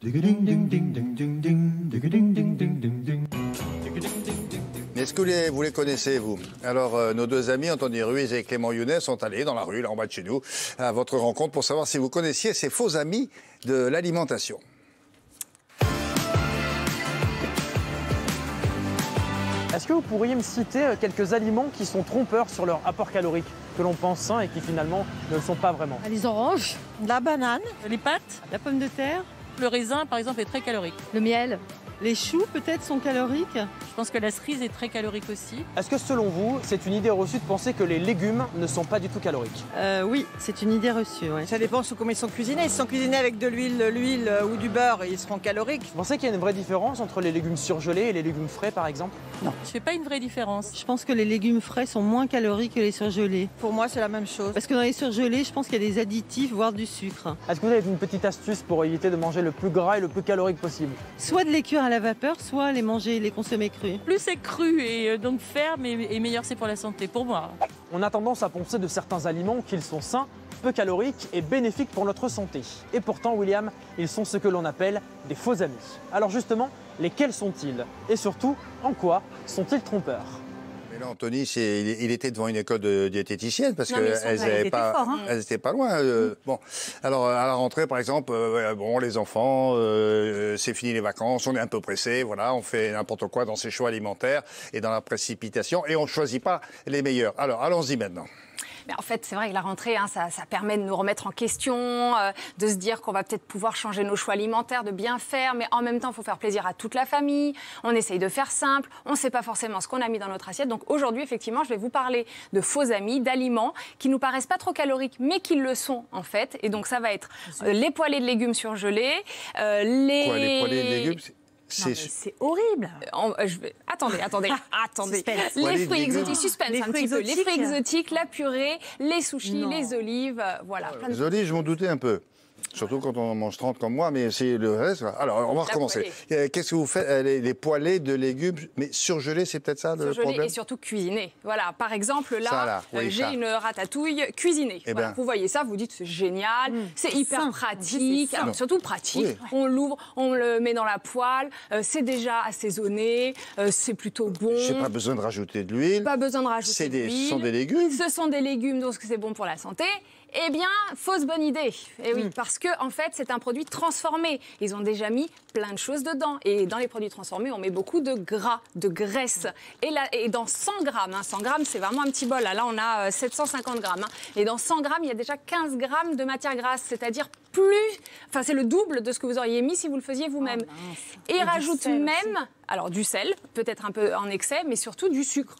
Est-ce que vous les connaissez, vous? Alors, nos deux amis, Anthony Ruiz et Clément Younet, sont allés dans la rue, là en bas de chez nous, à votre rencontre pour savoir si vous connaissiez ces faux amis de l'alimentation. Est-ce que vous pourriez me citer quelques aliments qui sont trompeurs sur leur apport calorique, que l'on pense sains et qui finalement ne le sont pas vraiment? Les oranges, la banane, les pâtes, la pomme de terre. Le raisin, par exemple, est très calorique. le miel. Les choux, peut-être, sont caloriques. Je pense que la cerise est très calorique aussi. Est-ce que selon vous, c'est une idée reçue de penser que les légumes ne sont pas du tout caloriques? Oui, c'est une idée reçue. Ouais. Ça dépend sur comment ils sont cuisinés. S'ils sont cuisinés avec de l'huile ou du beurre, ils seront caloriques. Vous pensez qu'il y a une vraie différence entre les légumes surgelés et les légumes frais, par exemple? Non, je fais pas une vraie différence. Je pense que les légumes frais sont moins caloriques que les surgelés. Pour moi, c'est la même chose. Parce que dans les surgelés, je pense qu'il y a des additifs, voire du sucre. Est-ce que vous avez une petite astuce pour éviter de manger le plus gras et le plus calorique possible? Soit de les cuire à la vapeur, soit les manger, les consommer crus. Plus c'est cru et donc ferme et meilleur c'est pour la santé, pour moi. On a tendance à penser de certains aliments qu'ils sont sains, peu caloriques et bénéfiques pour notre santé. Et pourtant, William, ils sont ce que l'on appelle des faux amis. Alors justement, lesquels sont-ils? Et surtout, en quoi sont-ils trompeurs? Mais là, Anthony, il était devant une école de diététicienne parce qu'elles n'étaient pas loin. Bon, alors à la rentrée, par exemple, bon, les enfants, c'est fini les vacances, on est un peu pressé, voilà, on fait n'importe quoi dans ses choix alimentaires et dans la précipitation et on ne choisit pas les meilleurs. Alors, allons-y maintenant. Mais en fait, c'est vrai que la rentrée, ça permet de nous remettre en question, de se dire qu'on va peut-être pouvoir changer nos choix alimentaires, de bien faire, mais en même temps, il faut faire plaisir à toute la famille. On essaye de faire simple, on ne sait pas forcément ce qu'on a mis dans notre assiette. Donc aujourd'hui, effectivement, je vais vous parler de faux amis, d'aliments qui nous paraissent pas trop caloriques, mais qui le sont en fait. Et donc ça va être les poêlées de légumes surgelés, les poêlées de légumes c'est horrible. Attendez. Les fruits exotiques, suspense un petit peu. Les fruits exotiques, la purée, les sushis, les olives, voilà. Les olives, je m'en doutais un peu. Surtout quand on en mange 30 comme moi, mais c'est le reste. Alors, on va recommencer. Qu'est-ce que vous faites? Les poêlées de légumes, mais surgelés, c'est peut-être ça le problème? Et surtout cuisinés. Voilà, par exemple, là, j'ai une ratatouille cuisinée. Voilà, vous voyez ça, vous dites c'est génial, c'est hyper pratique. Alors, surtout pratique. Oui. On l'ouvre, on le met dans la poêle, c'est déjà assaisonné, c'est plutôt bon. J'ai pas besoin de rajouter de l'huile. Pas besoin de rajouter de l'huile. Ce sont des légumes. Ce sont des légumes, donc c'est bon pour la santé. Eh bien, fausse bonne idée. Et oui, parce que en fait, c'est un produit transformé. Ils ont déjà mis plein de choses dedans. Et dans les produits transformés, on met beaucoup de gras, de graisse. Et dans 100 grammes, 100 grammes, c'est vraiment un petit bol. Là, on a 750 grammes. Et dans 100 grammes, il y a déjà 15 grammes de matière grasse. C'est-à-dire c'est le double de ce que vous auriez mis si vous le faisiez vous-même. Et ils rajoutent même, alors du sel, peut-être un peu en excès, mais surtout du sucre.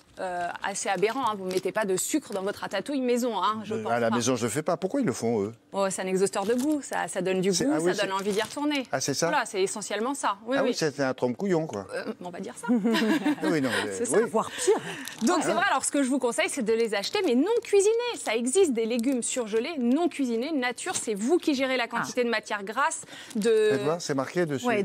Assez aberrant, hein. Vous ne mettez pas de sucre dans votre ratatouille maison, hein, je pense. À la maison, je ne le fais pas. Pourquoi ils le font, eux? C'est un exhausteur de goût, ça donne du goût, ça donne envie d'y retourner. Ah, c'est ça? Voilà, c'est essentiellement ça. Oui, oui, c'était un trompe-couillon, quoi. On va dire ça. Oui, non, c'est ça, voire pire. Donc c'est vrai, alors ce que je vous conseille, c'est de les acheter, mais non cuisinés. Ça existe des légumes surgelés, non cuisinés. Nature, c'est vous qui gérez la quantité de matière grasse. C'est marqué dessus. Ouais,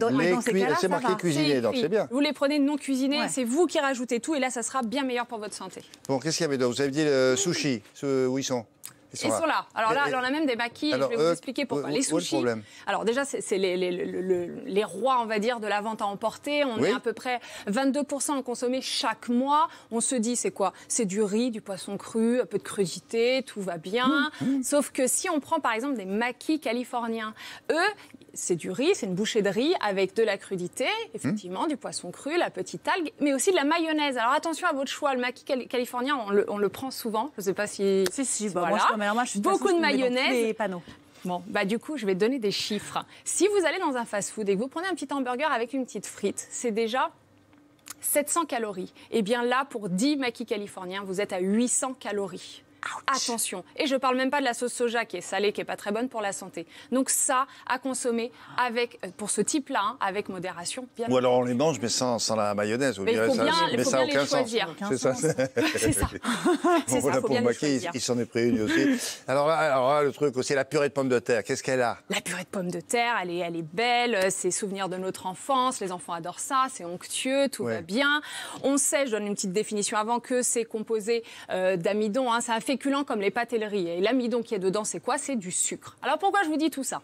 c'est marqué cuisiné, donc c'est bien. Vous les prenez non cuisinés, c'est vous qui rajoutez tout, et là, ça sera bien meilleur pour votre santé. Bon, qu'est-ce qu'il y avait d'autre? Vous avez dit le sushi, où ils sont? Ils sont là. Alors là, on a même des maquis, et je vais vous expliquer pourquoi. Les sushis, alors déjà, c'est les rois, on va dire, de la vente à emporter. On est à peu près 22% à consommer chaque mois. On se dit, c'est quoi? C'est du riz, du poisson cru, un peu de crudité, tout va bien. Sauf que si on prend, par exemple, des maquis californiens, eux, c'est du riz, c'est une bouchée de riz avec de la crudité, effectivement, du poisson cru, la petite algue, mais aussi de la mayonnaise. Alors attention à votre choix, le maquis californien, on le prend souvent. Je ne sais pas si... Si, voilà. moi, je suis beaucoup de mayonnaise. Les panneaux. Bon, du coup, je vais donner des chiffres. Si vous allez dans un fast-food et que vous prenez un petit hamburger avec une petite frite, c'est déjà 700 calories. Et bien là, pour 10 maquis californiens, vous êtes à 800 calories. Attention. Et je ne parle même pas de la sauce soja qui est salée, qui n'est pas très bonne pour la santé. Donc ça, à consommer pour ce type-là, avec modération. Bien Ou alors on les mange, mais sans la mayonnaise. Mais il faut bien les choisir. C'est ça. C'est ça. Bon, voilà, pour Maquis, il s'en est pris une aussi. Alors là, le truc aussi, la purée de pommes de terre, qu'est-ce qu'elle a? La purée de pommes de terre, elle est belle, c'est souvenir de notre enfance, les enfants adorent ça, c'est onctueux, tout va bien. On sait, je donne une petite définition avant, que c'est composé d'amidon, c'est un féculent comme les pâtes et le riz. Et l'amidon qui est dedans, c'est quoi? C'est du sucre. Alors pourquoi je vous dis tout ça?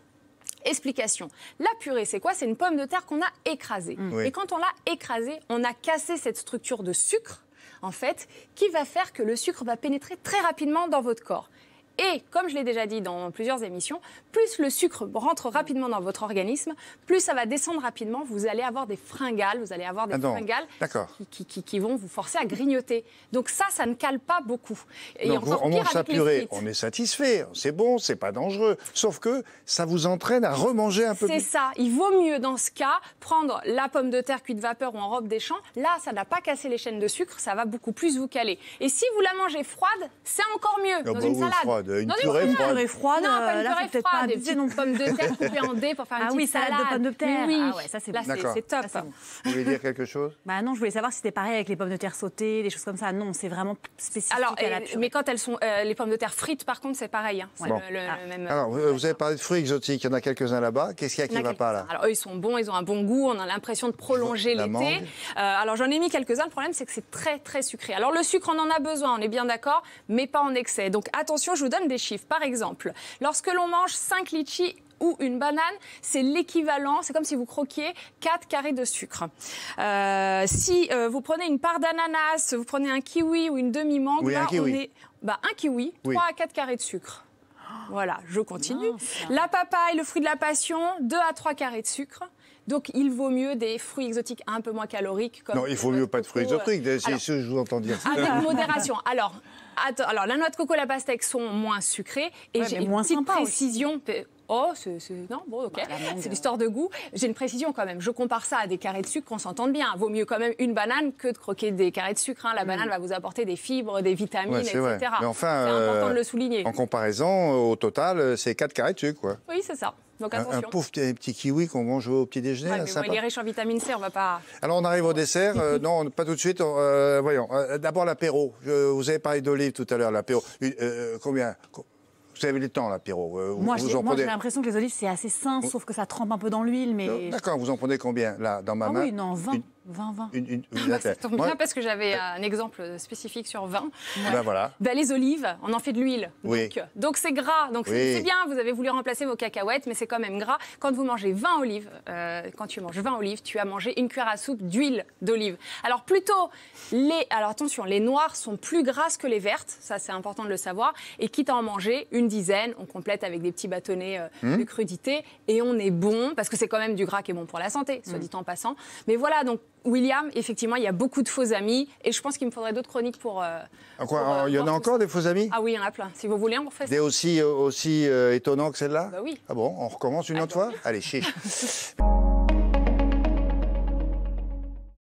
Explication. La purée, c'est quoi? C'est une pomme de terre qu'on a écrasée. Oui. Et quand on l'a écrasée, on a cassé cette structure de sucre, en fait, qui va faire que le sucre va pénétrer très rapidement dans votre corps. Et comme je l'ai déjà dit dans plusieurs émissions, plus le sucre rentre rapidement dans votre organisme, plus ça va descendre rapidement. Vous allez avoir des fringales, qui vont vous forcer à grignoter. Donc ça ne cale pas beaucoup. Et donc encore on pire mange sa avec les purée, frites. on est satisfait, c'est bon, c'est pas dangereux. Sauf que ça vous entraîne à remanger un peu plus. C'est ça. Il vaut mieux, dans ce cas, prendre la pomme de terre cuite vapeur ou en robe des champs. Là, ça n'a pas cassé les chaînes de sucre, ça va beaucoup plus vous caler. Et si vous la mangez froide, c'est encore mieux, dans une salade. Une purée froide. Non, pas une là, purée faut peut-être froide, pas des abuser petites non plus. pommes de terre coupées en dés pour faire une petite salade. salade de pommes de terre. Mais oui, Ah ouais, ça, c'est là, bon. c'est top. Ça, c'est bon. Vous voulez dire quelque chose? Bah non, je voulais savoir si c'était pareil avec les pommes de terre sautées, des choses comme ça. Non, c'est vraiment spécifique Alors, à la purée. mais quand elles sont les pommes de terre frites, par contre, c'est pareil. Hein. C'est Bon. le même. Alors, vous avez parlé de fruits exotiques, il y en a quelques-uns là-bas. Qu'est-ce qu'il y a Il y en qui a ne va pas là? quelques-uns. Alors eux, ils sont bons, ils ont un bon goût, on a l'impression de prolonger La l'été. mangue. Alors j'en ai mis quelques-uns, le problème c'est que c'est très très sucré. Alors le sucre, on en a besoin, on est bien d'accord, mais pas en excès. Donc attention, je vous donne des chiffres. Par exemple, lorsque l'on mange 5 litchis ou une banane, c'est l'équivalent, c'est comme si vous croquiez 4 carrés de sucre. Si vous prenez une part d'ananas, vous prenez un kiwi ou une demi-mangue, Oui, là un kiwi. on est... un kiwi, Oui. 3 à 4 carrés de sucre. Voilà, je continue. La papaye, le fruit de la passion, 2 à 3 carrés de sucre. Donc, il vaut mieux des fruits exotiques un peu moins caloriques. Comme Non, il faut mieux pas de fruits exotiques, c'est alors, ce que je vous entends dire. avec modération. Alors, la noix de coco et la pastèque sont moins sucrées. Et Ouais, j'ai mais une moins petite sympa aussi. précision. Oh, non, bon, ok. C'est l'histoire de goût. J'ai une précision quand même. Je compare ça à des carrés de sucre, qu'on s'entende bien. Vaut mieux quand même une banane que de croquer des carrés de sucre. Hein. La banane va vous apporter des fibres, des vitamines, Ouais, c'est vrai. etc. Mais enfin, c'est important de le souligner. En comparaison, au total, c'est 4 carrés de sucre, quoi. Oui, c'est ça. Donc Un attention. pauvre petit kiwi qu'on mange au petit déjeuner, Ouais, là, mais bon, sympa. il est riche en vitamine C, on va pas... Alors on arrive au dessert. Non, pas tout de suite. Voyons. D'abord l'apéro. Vous avez parlé d'olive tout à l'heure. L'apéro. Combien? Vous avez le temps, l'apéro. Moi, vous j'ai en prenez... l'impression que les olives, c'est assez sain, sauf que ça trempe un peu dans l'huile. Mais... D'accord, vous en prenez combien, là, dans ma main? oui, non, 20. 20. Ça tombe bien parce que j'avais un exemple spécifique sur 20. Ben voilà. Les olives, on en fait de l'huile. Oui. Donc c'est gras. Donc Oui. c'est bien, vous avez voulu remplacer vos cacahuètes, mais c'est quand même gras. Quand vous mangez 20 olives, quand tu manges 20 olives, tu as mangé une cuillère à soupe d'huile d'olive. Alors plutôt, alors attention, les noires sont plus grasses que les vertes, ça c'est important de le savoir. Et quitte à en manger une dizaine, on complète avec des petits bâtonnets de crudité et on est bon, parce que c'est quand même du gras qui est bon pour la santé, soit dit en passant. Mais voilà, donc William, effectivement, il y a beaucoup de faux amis et je pense qu'il me faudrait d'autres chroniques pour... Il y en a encore des faux amis? Ah oui, il y en a plein. Si vous voulez, on refait ça. Des aussi étonnants que celle-là? Bah oui. Ah bon, on recommence une autre fois? Allez, chiche.